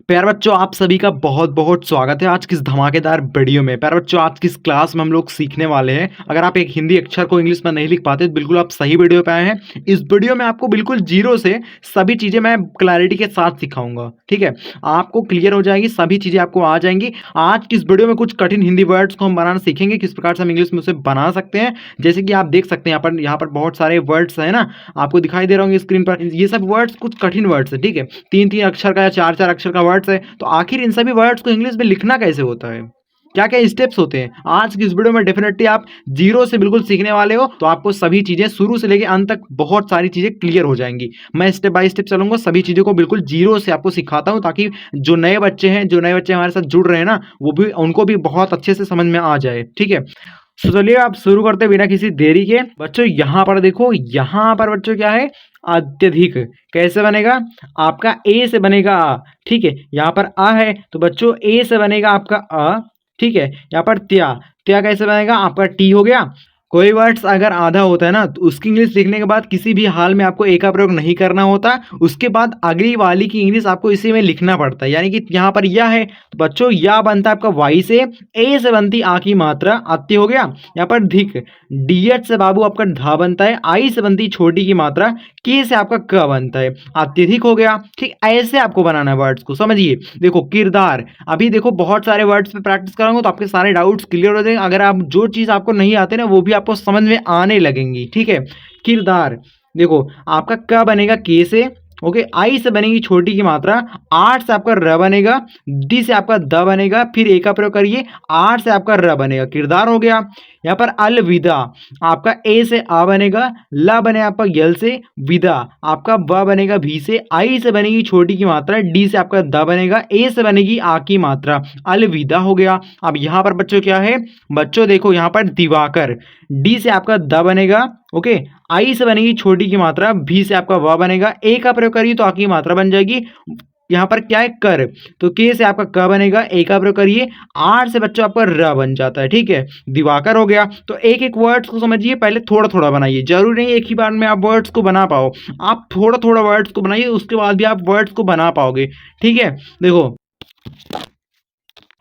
प्यारे बच्चों, आप सभी का बहुत बहुत स्वागत है आज की इस धमाकेदार वीडियो में। प्यारे बच्चों, आज की इस क्लास में हम लोग सीखने वाले हैं, अगर आप एक हिंदी अक्षर को इंग्लिश में नहीं लिख पाते तो बिल्कुल आप सही वीडियो पे आए हैं। इस वीडियो में आपको बिल्कुल जीरो से सभी चीज़ें मैं क्लैरिटी के साथ सिखाऊंगा। ठीक है, आपको क्लियर हो जाएगी, सभी चीज़ें आपको आ जाएंगी। आज की इस वीडियो में कुछ कठिन हिंदी वर्ड्स को हम बनाना सीखेंगे, किस प्रकार से हम इंग्लिश में उसे बना सकते हैं। जैसे कि आप देख सकते हैं यहाँ पर बहुत सारे वर्ड्स हैं ना, आपको दिखाई दे रहा होंगे स्क्रीन पर। ये सब वर्ड्स कुछ कठिन वर्ड्स है। ठीक है, 3-3 अक्षर का या 4-4 अक्षर का वर्ड्स है। तो आखिर इन सभी वर्ड्स को इंग्लिश में लिखना कैसे होता है, क्या क्या स्टेप्स होते हैं, आज की इस वीडियो में डेफिनेटली आप जीरो से बिल्कुल सीखने वाले हो। तो आपको सभी चीजें शुरू से लेकर अंत तक बहुत सारी चीजें क्लियर हो जाएंगी। मैं स्टेप बाय स्टेप चलूंगा, सभी चीजों को बिल्कुल जीरो से आपको सिखाता हूं, ताकि जो नए बच्चे हमारे साथ जुड़ रहे हैं ना, वो भी उनको भी बहुत अच्छे से समझ में आ जाए। ठीक है, तो चलिए आप शुरू करते बिना किसी देरी के। बच्चों यहाँ पर देखो, यहाँ पर बच्चों क्या है, अत्यधिक। कैसे बनेगा, आपका ए से बनेगा आ। ठीक है, यहाँ पर आ है तो बच्चों ए से बनेगा आपका अ। ठीक है, यहाँ पर त्या, त्या कैसे बनेगा, आपका टी हो गया। कोई वर्ड्स अगर आधा होता है ना, तो उसकी इंग्लिश लिखने के बाद किसी भी हाल में आपको ए का प्रयोग नहीं करना होता। उसके बाद अगली वाली की इंग्लिश आपको इसी में लिखना पड़ता है। यानी कि यहाँ पर या है तो बच्चों या बनता है आपका वाई से, ए से बनती आ की मात्रा अत्य हो गया। यहाँ पर धिक, डीएच से बाबू आपका धा बनता है, आई से बनती छोटी की मात्रा, के से आपका क बनता है, अत्यधिक हो गया। ठीक, ऐसे आपको बनाना है वर्ड्स को, समझिए। देखो किरदार, अभी देखो बहुत सारे वर्ड्स पे प्रैक्टिस कराऊंगा तो आपके सारे डाउट्स क्लियर हो जाएंगे। अगर आप जो चीज़ आपको नहीं आते ना, वो भी आपको समझ में आने लगेंगी। ठीक है, किरदार देखो आपका क बनेगा के से, ओके, आई से बनेगी छोटी की मात्रा, आठ से आपका र बनेगा, डी से आपका द बनेगा, फिर ए का प्रयोग करिए, आठ से आपका र बनेगा, किरदार हो गया। यहाँ पर अलविदा, आपका ए से आ बनेगा, ला बने आपका यल से, विदा आपका ब बनेगा भी से, आई से बनेगी छोटी की मात्रा, डी से आपका द बनेगा, ए से बनेगी आ की मात्रा, अलविदा हो गया। अब यहाँ पर बच्चों क्या है, बच्चों देखो यहाँ पर दिवाकर, डी से आपका द बनेगा, ओके, आई से बनेगी छोटी की मात्रा, भी से आपका व बनेगा, ए का प्रयोग करिए तो आ की मात्रा बन जाएगी। यहाँ पर क्या है, कर, तो के से आपका क बनेगा, ए का प्रयोग करिए, आर से बच्चों आपका र बन जाता है। ठीक है, दिवाकर हो गया। तो एक एक वर्ड्स को समझिए, पहले थोड़ा थोड़ा बनाइए, जरूरी नहीं एक ही बार में आप वर्ड्स को बना पाओ, आप थोड़ा थोड़ा वर्ड्स को बनाइए, उसके बाद भी आप वर्ड्स को बना पाओगे। ठीक है, देखो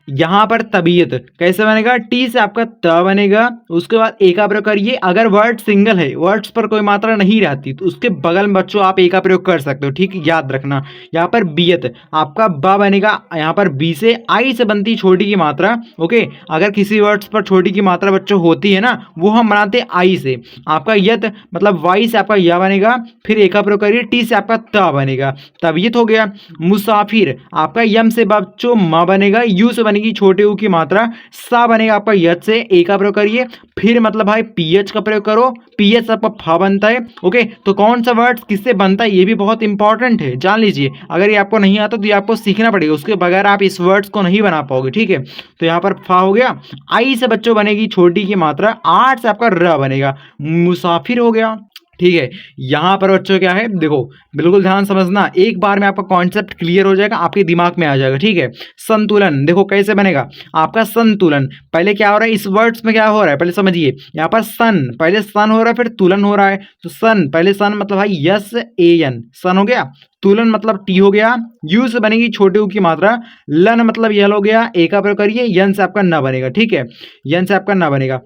यहाँ पर तबीयत कैसे बनेगा, टी से आपका त बनेगा, उसके बाद ए का प्रयोग करिए। अगर वर्ड सिंगल है, वर्ड्स पर कोई मात्रा नहीं रहती, तो उसके बगल में बच्चों आप ए का प्रयोग कर सकते हो। ठीक है, याद रखना। यहाँ पर बियत, आपका ब बनेगा, यहाँ पर बी से, आई से बनती छोटी की मात्रा, ओके। अगर किसी वर्ड्स पर छोटी की मात्रा बच्चों होती है ना, वो हम बनाते आई से। आपका यत मतलब वाई से आपका या बनेगा, फिर ए का प्रयोग करिए, टी से आपका त बनेगा, तबीयत हो गया। मुसाफिर, आपका यम से बच्चों म बनेगा, यू से बनेगी छोटे u की मात्रा, सा बनेगा आपका यच से, ए का प्रयोग करिए, फिर मतलब भाई पीएच का प्रयोग करो, पीएच आपका फा बनता है। ओके, तो कौन सा वर्ड किससे बनता है ये भी बहुत इंपॉर्टेंट है, जान लीजिए। अगर ये आपको नहीं आता तो ये आपको सीखना पड़ेगा, उसके बगैर आप इस वर्ड्स को नहीं बना पाओगे। ठीक है, तो यहाँ पर फा हो गया, आई से बच्चों बनेगी छोटी की मात्रा, आठ से आपका र बनेगा, मुसाफिर हो गया। ठीक है, यहाँ पर बच्चों क्या है, देखो बिल्कुल ध्यान समझना, एक बार में आपका कॉन्सेप्ट क्लियर हो जाएगा, आपके दिमाग में आ जाएगा। ठीक है, संतुलन देखो कैसे बनेगा, आपका संतुलन, पहले क्या हो रहा है, इस वर्ड्स में क्या हो रहा है पहले समझिए। यहाँ पर सन, पहले सन हो रहा है, फिर तुलन हो रहा है। तो सन, पहले सन मतलब भाई यस ए एन, सन हो गया। तुलन मतलब टी हो गया, यू से बनेगी छोटे u की मात्रा, लन मतलब यल हो गया, ए का प्रयोग करिए, यन से आपका न बनेगा। ठीक है, यन से आपका न बनेगा,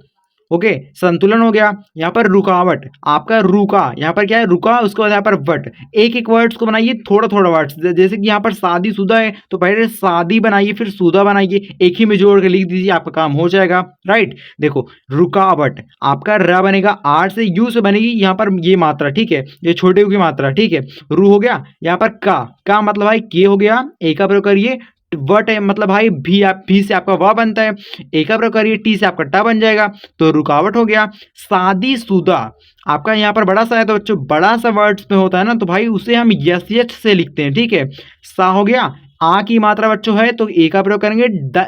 ओके, संतुलन हो गया। यहाँ पर रुकावट, आपका रुका, यहाँ पर क्या है रुका, उसके बाद यहाँ पर वट। एक एक वर्ड्स को बनाइए, थोड़ा थोड़ा वर्ड्स, जैसे कि यहाँ पर शादीशुदा है तो पहले शादी बनाइए, फिर शुदा बनाइए, एक ही में जोड़ के लिख दीजिए, आपका काम हो जाएगा। राइट, देखो रुकावट, आपका र बनेगा, आर से, यू से बनेगी यहाँ पर ये मात्रा। ठीक है, ये छोटे यू की मात्रा। ठीक है, रू हो गया। यहाँ पर का मतलब भाई के हो गया, ए का प्रयोग करिए, वट है मतलब भाई भी, आप भी से आपका व बनता है, ए का प्रयोग करिए, टी से आपका टा बन जाएगा, तो रुकावट हो गया। शादीशुदा, आपका यहाँ पर बड़ा सा है तो बच्चों बड़ा सा वर्ड्स में होता है ना, तो भाई उसे हम यस एच से लिखते हैं। ठीक है, सा हो गया, आ की मात्रा बच्चों है तो ए का प्रयोग करेंगे,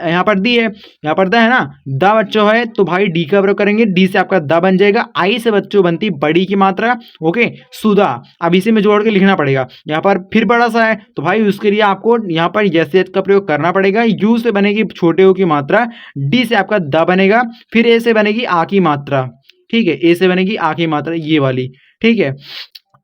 यहाँ पर दी है, यहाँ पर द है ना, द बच्चों है तो भाई डी का प्रयोग करेंगे, डी से आपका द बन जाएगा, आई से बच्चों बनती बड़ी की मात्रा, ओके, सुधा, अब इसी में जोड़ के लिखना पड़ेगा। यहाँ पर फिर बड़ा सा है तो भाई उसके लिए आपको यहाँ पर यस एच का प्रयोग करना पड़ेगा, यू से बनेगी छोटे ओ की मात्रा, डी से आपका द बनेगा, फिर ए से बनेगी आ की मात्रा। ठीक है, ए से बनेगी आ की मात्रा, ये वाली। ठीक है,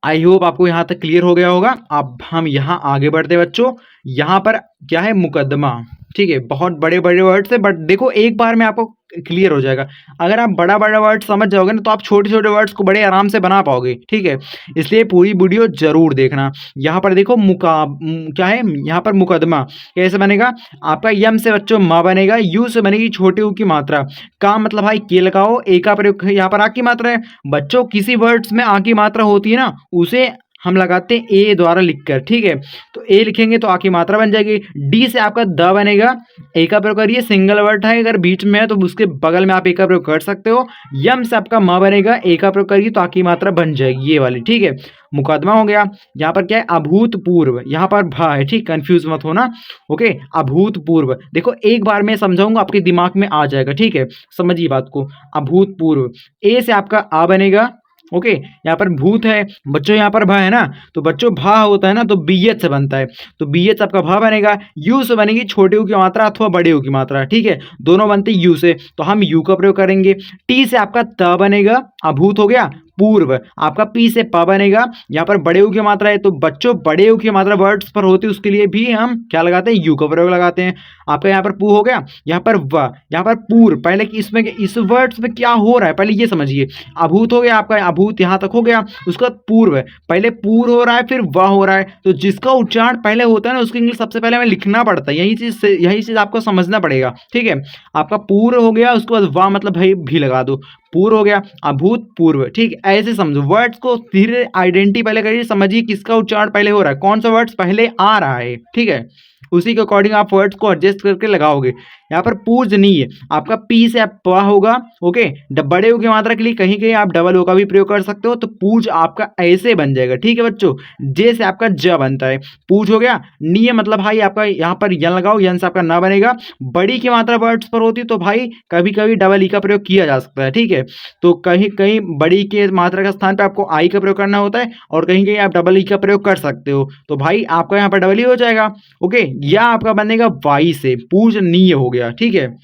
आई होप आपको यहाँ तक क्लियर हो गया होगा। अब हम यहाँ आगे बढ़ते बच्चों, यहाँ पर क्या है, मुकदमा। ठीक है, बहुत बड़े बड़े वर्ड्स है, बट देखो एक बार में आपको क्लियर हो जाएगा। अगर आप बड़ा बड़ा वर्ड समझ जाओगे ना, तो आप छोटे छोटे वर्ड्स को बड़े आराम से बना पाओगे। ठीक है, इसलिए पूरी वीडियो जरूर देखना। यहाँ पर देखो क्या है, यहाँ पर मुकदमा कैसे बनेगा, आपका यम से बच्चों म बनेगा, यू से बनेगी छोटे ऊ की मात्रा, का मतलब भाई के लगाओ, ए का प्रयोग, यहाँ पर आ की मात्रा है बच्चों, किसी वर्ड्स में आ की मात्रा होती है ना, उसे हम लगाते हैं ए द्वारा लिखकर। ठीक है, तो ए लिखेंगे तो आ की मात्रा बन जाएगी। डी से आपका द बनेगा, ए का प्रयोग करिए, सिंगल वर्ड है, अगर बीच में है तो उसके बगल में आप ए का प्रयोग कर सकते हो। यम से आपका म बनेगा, ए का प्रयोग करिए तो आ की मात्रा बन जाएगी ये वाली। ठीक है, मुकदमा हो गया। यहाँ पर क्या है, अभूतपूर्व, यहाँ पर भा है। ठीक, कंफ्यूज मत होना। ओके, अभूतपूर्व देखो एक बार मैं समझाऊंगा, आपके दिमाग में आ जाएगा। ठीक है, समझिए बात को। अभूतपूर्व, ए से आपका आ बनेगा। ओके, यहाँ पर भूत है बच्चों, यहाँ पर भा है ना, तो बच्चों भा होता है ना, तो बीएच से बनता है, तो बीएच आपका भा बनेगा। यू से बनेगी छोटे यू की मात्रा अथवा बड़े यू की मात्रा। ठीक है, दोनों बनते यू से, तो हम यू का प्रयोग करेंगे। टी से आपका त बनेगा, अभूत हो गया। पूर्व आपका पी से प बनेगा, यहाँ पर बड़े यू की मात्रा है, तो बच्चों बड़े यू की मात्रा वर्ड्स पर होती है, उसके लिए भी हम क्या लगाते हैं, यू का प्रयोग लगाते हैं। आपका यहाँ पर पू हो गया, यहाँ पर व, यहाँ पर पूर्व, पहले कि इसमें इस वर्ड्स में क्या हो रहा है पहले ये समझिए। अभूत हो गया आपका, अभूत यहाँ तक हो गया, उसका पूर्व, पहले पूर्व हो रहा है फिर व हो रहा है, तो जिसका उच्चारण पहले होता है ना उसकी इंग्लिश सबसे पहले हमें लिखना पड़ता है, यही चीज आपको समझना पड़ेगा। ठीक है, आपका पूर्व हो गया, उसके बाद व मतलब भाई भी लगा दो, पूर्व हो गया, अभूतपूर्व। ठीक, ऐसे समझो वर्ड्स को, धीरे आइडेंटिटी पहले करिए, समझिए किसका उच्चारण पहले हो रहा है, कौन सा वर्ड्स पहले आ रहा है। ठीक है, उसी के अकॉर्डिंग आप वर्ड्स को एडजस्ट करके लगाओगे। यहाँ पर पूजनीय, आपका पी से आप प होगा। ओके, बड़े ओ की मात्रा के लिए कहीं कहीं आप डबल ओ का भी प्रयोग कर सकते हो, तो पूज आपका ऐसे बन जाएगा। ठीक है बच्चों, जे से आपका ज बनता है, पूज हो गया। निय मतलब भाई आपका यहाँ पर यन लगाओ, यन से आपका न बनेगा। बड़ी की मात्रा वर्ड्स पर होती तो भाई कभी कभी डबल ई का प्रयोग किया जा सकता है। ठीक है, तो कहीं कहीं बड़ी के मात्रा का स्थान पर आपको आई का प्रयोग करना होता है, और कहीं कहीं आप डबल ई का प्रयोग कर सकते हो, तो भाई आपका यहाँ पर डबल ई हो जाएगा। ओके, या आपका बनेगा वाई से, पूजनीय हो गया। ठीक है,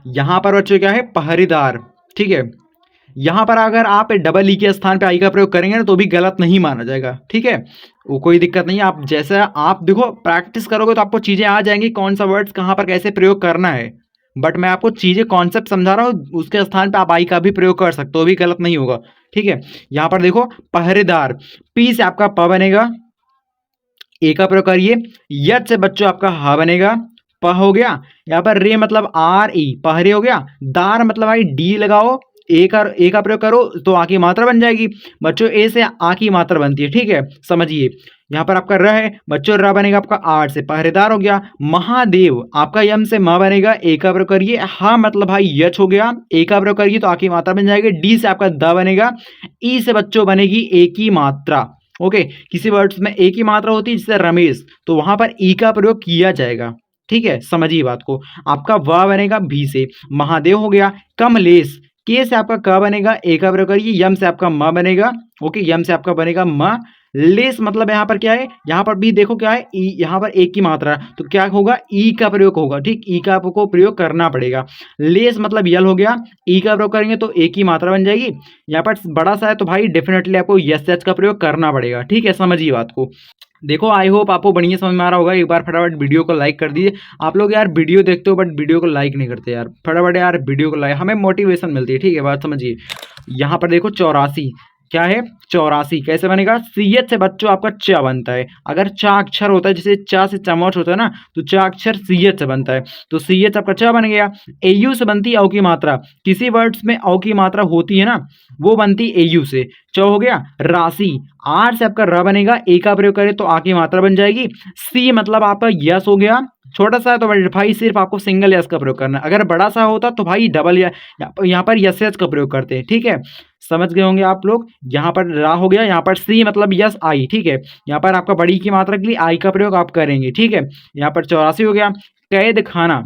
यहां पर बच्चों क्या है, पहरेदार। ठीक है, यहां पर अगर आप डबल ई के स्थान पे आई का प्रयोग करेंगे ना, तो भी गलत नहीं माना जाएगा। ठीक है, वो कोई दिक्कत नहीं है, आप जैसा आप देखो प्रैक्टिस करोगे तो आपको चीजें आ जाएंगी, कौन सा वर्ड्स कहां पर कैसे प्रयोग करना है। बट मैं आपको चीजें कॉन्सेप्ट समझा रहा हूँ, उसके स्थान पे आप आई का भी प्रयोग कर सकते हो, भी गलत नहीं होगा। ठीक है, यहां पर देखो पहरेदार, पी से आपका प बनेगा, ए का प्रयोग करिए। यद से बच्चों आपका हा बनेगा, प हो गया। यहाँ पर रे मतलब आर ई, पहरे हो गया। दार मतलब भाई डी लगाओ, ए का प्रयोग करो तो आ की मात्रा बन जाएगी। बच्चों ए से आ की मात्रा बनती है। ठीक है, समझिए। यहाँ पर आपका र है बच्चों, र बनेगा आपका आर से, पहरेदार हो गया। महादेव, आपका यम से म बनेगा, ए का प्रयोग करिए। हा मतलब भाई यच हो गया, ए का प्रयोग करिए तो आ की मात्रा बन जाएगी। डी से आपका द बनेगा, ई से बच्चों बनेगी ए की मात्रा। ओके, किसी वर्ड्स में एक ही मात्रा होती है जैसे रमेश, तो वहां पर ई का प्रयोग किया जाएगा। ठीक है, समझिए बात को। आपका व बनेगा भी से, महादेव हो गया। कमलेश, के से आपका क बनेगा, ए का प्रयोग करिए। यम से आपका म बनेगा। ओके, यम से आपका बनेगा म। लेस मतलब यहाँ पर क्या है, यहाँ पर भी देखो क्या है, ई, यहाँ पर एक की मात्रा, तो क्या होगा, ई का प्रयोग होगा। ठीक, ई का आपको प्रयोग करना पड़ेगा। लेस मतलब यल हो गया, ई का प्रयोग करेंगे तो एक की मात्रा बन जाएगी। यहाँ पर बड़ा सा है तो भाई डेफिनेटली आपको यस एच का प्रयोग करना पड़ेगा। ठीक है, समझिए बात को। देखो आई होप आपको बढ़िया समझ में आ रहा होगा। एक बार फटाफट वीडियो को लाइक कर दीजिए। आप लोग यार वीडियो देखते हो बट वीडियो को लाइक नहीं करते यार, फटाफट यार वीडियो को लाइक, हमें मोटिवेशन मिलती है। ठीक है, बात समझिए। यहाँ पर देखो 84, क्या है 84, कैसे बनेगा, सीएच से बच्चों आपका च बनता है। अगर चा अक्षर होता है, जैसे चा से चमच होता है ना, तो चा अक्षर सीएच से बनता है, तो सीएच आपका च बन गया। एयू से बनती है औ की मात्रा, किसी वर्ड्स में औ की मात्रा होती है ना, वो बनती एयू से, च हो गया। राशि, आर से आपका र बनेगा, ए का प्रयोग करें तो आ की मात्रा बन जाएगी। सी मतलब आपका यस हो गया, छोटा सा है तो भाई सिर्फ आपको सिंगल यस का प्रयोग करना है। अगर बड़ा सा होता तो भाई डबल या यहाँ पर यस एच का प्रयोग करते हैं। ठीक है, समझ गए होंगे आप लोग। यहाँ पर रा हो गया, यहाँ पर सी मतलब यस आई। ठीक है, यहाँ पर आपका बड़ी की मात्रा के लिए आई का प्रयोग आप करेंगे। ठीक है, यहाँ पर 84 हो गया। कैद खाना,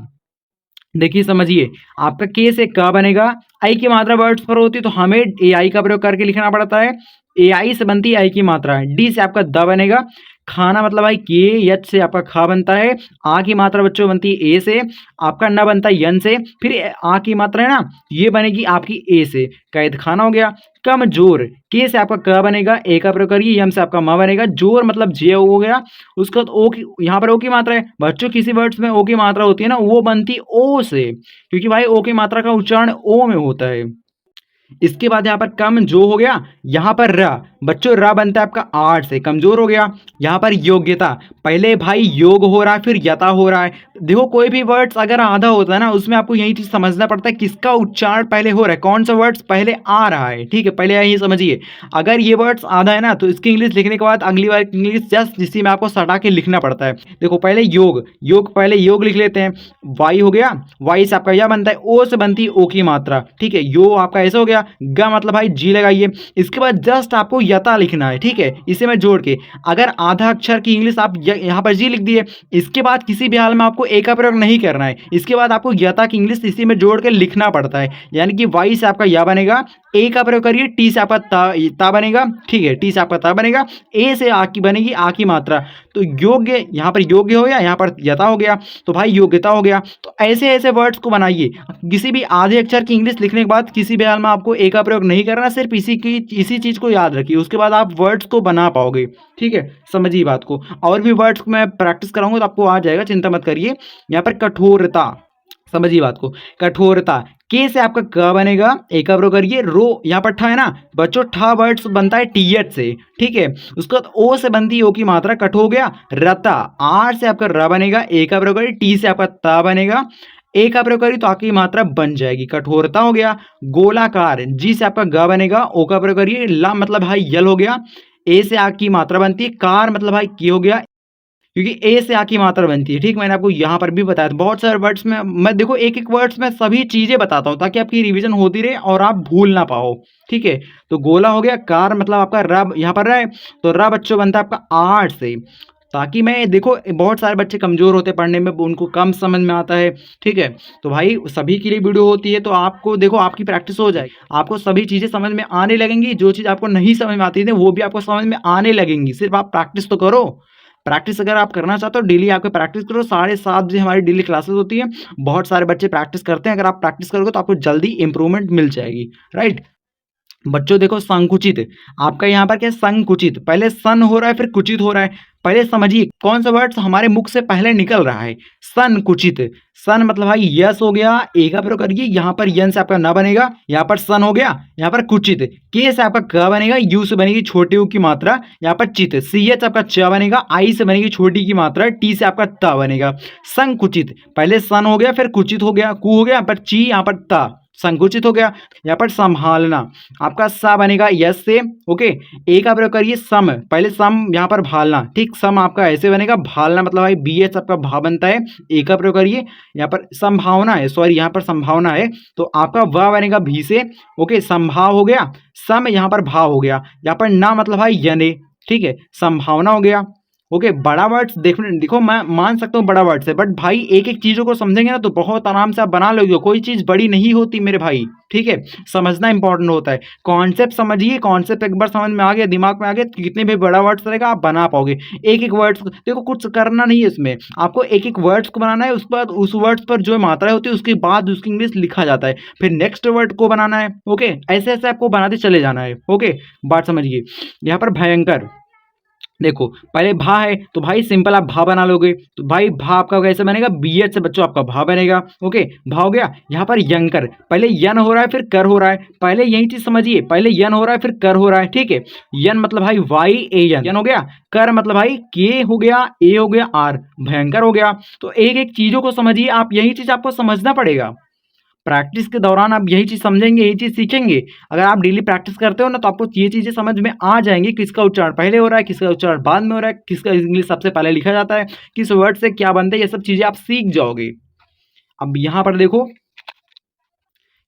देखिए समझिए, आपका के से क बनेगा, आई की मात्रा वर्ड्स पर होती है तो हमें ए आई का प्रयोग करके लिखना पड़ता है। ए आई से बनती है आई की मात्रा। डी से आपका द बनेगा, खाना मतलब भाई के यच से आपका खा बनता है। आ की मात्रा बच्चों बनती है ए से, आपका न बनता है यन से, फिर आ की मात्रा है ना ये बनेगी आपकी ए से, कैद खाना हो गया। कमजोर के से आपका क बनेगा, ए का प्रयोग करिए, यम से आपका म बनेगा, जोर मतलब जे हो गया। उसका ओ की यहाँ पर ओ की मात्रा है बच्चों, किसी वर्ड्स में ओ की मात्रा होती है ना वो बनती ओ से, क्योंकि भाई ओ की मात्रा का उच्चारण ओ में होता है। इसके बाद यहाँ पर कम जो हो गया, यहाँ पर र बच्चों र बनता है आपका आठ से, कमजोर हो गया। यहाँ पर योग्यता, पहले भाई योग हो रहा है फिर यता हो रहा है। देखो कोई भी वर्ड्स अगर आधा होता है ना उसमें आपको यही चीज समझना पड़ता है किसका उच्चारण पहले हो रहा है, कौन सा वर्ड्स पहले आ रहा है। ठीक है, पहले यही समझिए। अगर ये वर्ड्स आधा है ना तो इसकी इंग्लिश लिखने के बाद अगली बार इंग्लिश जस्ट इसी में आपको सटा के लिखना पड़ता है। देखो पहले योग, योग पहले योग लिख लेते हैं, वाई हो गया, वाई से आपका यह बनता है, ओ से बनती है ओ की मात्रा। ठीक है, यो आपका ऐसे हो गया, ग मतलब भाई जी लगाइए। इसके बाद जस्ट आपको यता लिखना है। ठीक है, इसे मैं जोड़ के अगर आधा अक्षर की इंग्लिश आप यहाँ पर जी लिख दिए, इसके बाद किसी भी हाल में आपको ए का प्रयोग नहीं करना है। इसके बाद आपको यता की इंग्लिश इसी में जोड़ के लिखना पड़ता है, यानी कि वाई से आपका या बनेगा, ए का प्रयोग करिए, टी से आपका ता बनेगा। ठीक है, टी से आपका ता बनेगा, ए से आ की बनेगी आ की मात्रा। तो योग्य यहाँ पर योग्य हो गया, यहाँ पर यता हो गया, तो भाई योग्यता हो गया। तो ऐसे ऐसे वर्ड्स को बनाइए। किसी भी आधे अक्षर की इंग्लिश लिखने के बाद किसी भी हाल में आपको ए का प्रयोग नहीं करना, सिर्फ इसी चीज को याद रखिए, उसके बाद आप वर्ड्स को बना पाओगे। ठीक है, समझिए बात को। और भी वर्ड्स को मैं प्रैक्टिस कराऊंगा तो आपको आ जाएगा, चिंता मत करिए। यहाँ पर कठोरता, समझिए बात को। कठोरता के से आपका क बनेगा, ए का प्रयोग करिए, रो यहाँ पर ठा है ना बच्चों, ठा वर्ड्स बनता है टीएच से। ठीक है, उसके बाद ओ से बनती है ओ की मात्रा, कठ हो गया। रता, आर से आपका र बनेगा, ए का प्रयोग करिए, टी से आपका ता बनेगा, ए का प्रयोग करिए तो आपकी मात्रा बन जाएगी, कठोरता हो गया। गोलाकार, जी से आपका ग बनेगा, ओ का प्रयोग करिए, ला मतलब भाई यल हो गया, ए से आ की मात्रा बनती है, कार मतलब भाई की हो गया, क्योंकि ए से आ की मात्रा बनती है। ठीक, मैंने आपको यहाँ पर भी बताया था। बहुत सारे वर्ड्स में मैं देखो एक एक वर्ड्स में सभी चीजें बताता हूँ ताकि आपकी रिवीजन होती रहे और आप भूल ना पाओ। ठीक है, तो गोला हो गया, कार मतलब आपका रब यहाँ पर रहे, तो र बच्चों बनता है आपका आठ से, ताकि मैं देखो बहुत सारे बच्चे कमजोर होते हैं पढ़ने में, उनको कम समझ में आता है। ठीक है, तो भाई सभी के लिए वीडियो होती है, तो आपको देखो आपकी प्रैक्टिस हो जाएगी, आपको सभी चीजें समझ में आने लगेंगी। जो चीज आपको नहीं समझ में आती थी वो भी आपको समझ में आने लगेंगी, सिर्फ आप प्रैक्टिस तो करो। प्रैक्टिस अगर आप करना चाहते हो डेली आपको प्रैक्टिस करो, 7:30 हमारी डेली क्लासेस होती है, बहुत सारे बच्चे प्रैक्टिस करते हैं। अगर आप प्रैक्टिस करोगे तो आपको जल्दी इंप्रूवमेंट मिल जाएगी। राइट बच्चों, देखो संकुचित, आपका यहाँ पर क्या है, संकुचित, पहले सन हो रहा है फिर कुचित हो रहा है। पहले समझिए कौन सा वर्ड हमारे मुख से पहले निकल रहा है, संकुचित। सन मतलब भाई यस हो गया, ए का प्रयोग करिए, यहाँ पर यन से आपका न बनेगा, यहाँ पर सन हो गया, यहाँ पर कुचित, के से आपका क बनेगा, यू से बनेगी छोटी यू की मात्रा, यहाँ पर चित, सी एच आपका च बनेगा, आई से बनेगी छोटी की मात्रा, टी से आपका त बनेगा। संकुचित, पहले सन हो गया फिर कुचित हो गया, कु हो गया, यहाँ पर ची, यहाँ पर त, संकुचित हो गया। यहाँ पर संभालना, आपका सा बनेगा यस से, ओके, ए का प्रयोग करिए, सम, पहले सम यहाँ पर भालना। ठीक, सम आपका ऐसे बनेगा, भालना मतलब भाई बी एच आपका भा बनता है, ए का प्रयोग करिए, यहाँ पर संभावना है, सॉरी यहाँ पर संभावना है, तो आपका व बनेगा भी से, ओके, संभाव हो गया, सम यहाँ पर भाव हो गया, यहाँ पर ना मतलब भाई यने। ठीक है, संभावना हो गया। ओके, बड़ा वर्ड्स देखो मैं मान सकता हूँ बड़ा वर्ड्स है, बट भाई एक एक चीजों को समझेंगे ना तो बहुत आराम से आप बना लोगे, कोई चीज बड़ी नहीं होती मेरे भाई। ठीक है, समझना इंपॉर्टेंट होता है, कॉन्सेप्ट समझिए, कॉन्सेप्ट एक बार समझ में आ गया, दिमाग में आ गया, तो कितने भी बड़ा वर्ड्स रहेगा आप बना पाओगे। एक एक वर्ड्स देखो कुछ करना नहीं है इसमें, आपको एक एक वर्ड्स को बनाना है, उसके बाद उस वर्ड्स पर जो मात्रा होती है उसके बाद उसकी इंग्लिश लिखा जाता है, फिर नेक्स्ट वर्ड को बनाना है। ओके, ऐसे ऐसे आपको बनाते चले जाना है। ओके, बात समझिए। यहाँ पर भयंकर, देखो पहले भा है तो भाई सिंपल आप भा बना लोगे, तो भाई भा आपका कैसे बनेगा, बी एच से बच्चों आपका भा बनेगा। ओके, भा हो गया। यहाँ पर यंकर, पहले यन हो रहा है फिर कर हो रहा है, पहले यही चीज समझिए, पहले यन हो रहा है फिर कर हो रहा है। ठीक है, यन मतलब भाई वाई ए यन, यन हो गया, कर मतलब भाई के हो गया, ए हो गया, आर, भयंकर हो गया। तो एक एक चीजों को समझिए आप, यही चीज आपको समझना पड़ेगा। प्रैक्टिस के दौरान आप यही चीज समझेंगे, यही चीज सीखेंगे। अगर आप डेली प्रैक्टिस करते हो ना तो आपको ये चीजें समझ में आ जाएंगी, किसका उच्चारण पहले हो रहा है, किसका उच्चारण बाद में हो रहा है, किसका इंग्लिश सबसे पहले लिखा जाता है, किस वर्ड से क्या बनता है, ये सब चीजें आप सीख जाओगे। अब यहाँ पर देखो,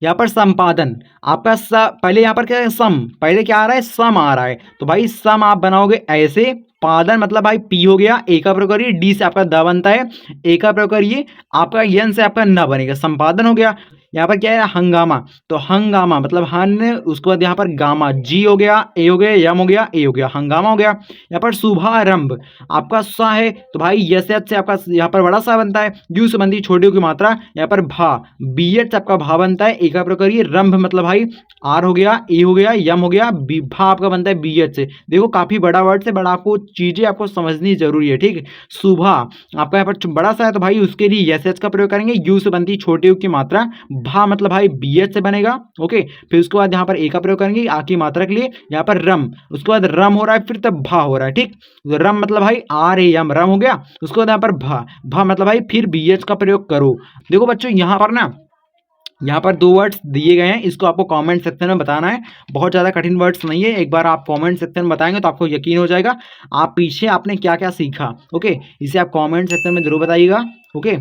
यहाँ पर संपादन, आपका पहले यहाँ पर क्या है, सम, पहले क्या आ रहा है, सम आ रहा है, तो भाई सम आप बनाओगे ऐसे, पादन मतलब भाई पी हो गया, ए का प्रयोग करिए, डी से आपका द बनता है, ए का प्रयोग करिए, आपका यन से आपका न बनेगा, संपादन हो गया। यहाँ पर क्या है हंगामा, तो हंगामा मतलब हन, उसके बाद यहाँ पर गामा, जी हो गया, ए हो गया, यम हो गया, ए हो गया, हंगामा हो गया। यहाँ पर शुभारंभ, आपका सा है तो भाई यस से आपका यहाँ पर बड़ा सा बनता है, यू से बनती है छोटी की मात्रा, यहाँ पर भा, बी एच से आपका भा बनता है, एक प्रकार करिए रंभ मतलब भाई आर हो गया, ए हो गया, यम हो गया, बी भा आपका बनता है बी एच से। देखो काफी बड़ा वर्ड से बड़ा आपको चीजें आपको समझनी जरूरी है, ठीक है। सुबह आपका यहाँ पर बड़ा सा है तो भाई उसके लिए यस एच का प्रयोग करेंगे, यू से बनती है छोटे यू की मात्रा, भा मतलब भाई बी एच से बनेगा, ओके। फिर उसके बाद यहाँ पर ए का प्रयोग करेंगे आ की मात्रा के लिए, यहाँ पर रम, उसके बाद रम हो रहा है, फिर तब भा हो रहा है, ठीक। तो रम मतलब भाई आर ए एम, रम हो गया। उसके बाद यहाँ पर भा, भा मतलब भाई फिर बी एच का प्रयोग करो। देखो बच्चों यहाँ पर ना, यहाँ पर 2 वर्ड्स दिए गए हैं, इसको आपको कमेंट सेक्शन में बताना है। बहुत ज़्यादा कठिन वर्ड्स नहीं है, एक बार आप कमेंट सेक्शन में बताएंगे तो आपको यकीन हो जाएगा आप पीछे आपने क्या क्या सीखा, ओके। इसे आप कमेंट सेक्शन में जरूर बताइएगा, ओके।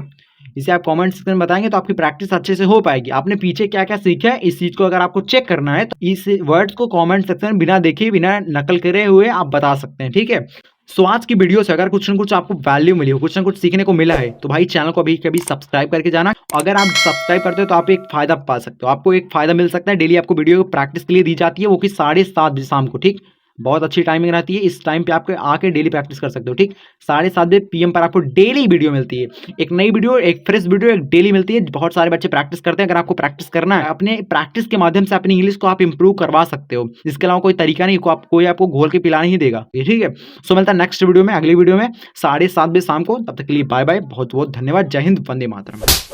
इसे आप कमेंट सेक्शन में बताएंगे तो आपकी प्रैक्टिस अच्छे से हो पाएगी। आपने पीछे क्या क्या सीखा है इस चीज़ को अगर आपको चेक करना है तो इस वर्ड्स को कमेंट सेक्शन में बिना देखे बिना नकल करे हुए आप बता सकते हैं, ठीक है। सो आज की वीडियो से अगर कुछ ना कुछ आपको वैल्यू मिली हो, कुछ ना कुछ सीखने को मिला है तो भाई चैनल को अभी कभी सब्सक्राइब करके जाना। अगर आप सब्सक्राइब करते हो तो आप एक फायदा पा सकते हो, आपको एक फायदा मिल सकता है। डेली आपको वीडियो प्रैक्टिस के लिए दी जाती है, वो कि 7:30 बजे शाम को, ठीक। बहुत अच्छी टाइमिंग रहती है, इस टाइम पे आप आके डेली प्रैक्टिस कर सकते हो, ठीक। 7:30 PM पर आपको डेली वीडियो मिलती है, एक नई वीडियो, एक फ्रेश वीडियो एक डेली मिलती है। बहुत सारे बच्चे प्रैक्टिस करते हैं, अगर आपको प्रैक्टिस करना है अपने प्रैक्टिस के माध्यम से अपनी इंग्लिश को आप इंप्रूव करवा सकते हो। इसके अलावा कोई तरीका नहीं, कोई आपको घोल के पिला नहीं देगा, ठीक है। सो मिलता है नेक्स्ट वीडियो में, अगली वीडियो में 7:30 बजे शाम को। तब तक के लिए बाय बाय, बहुत बहुत धन्यवाद। जय हिंद, वंदे मातरम।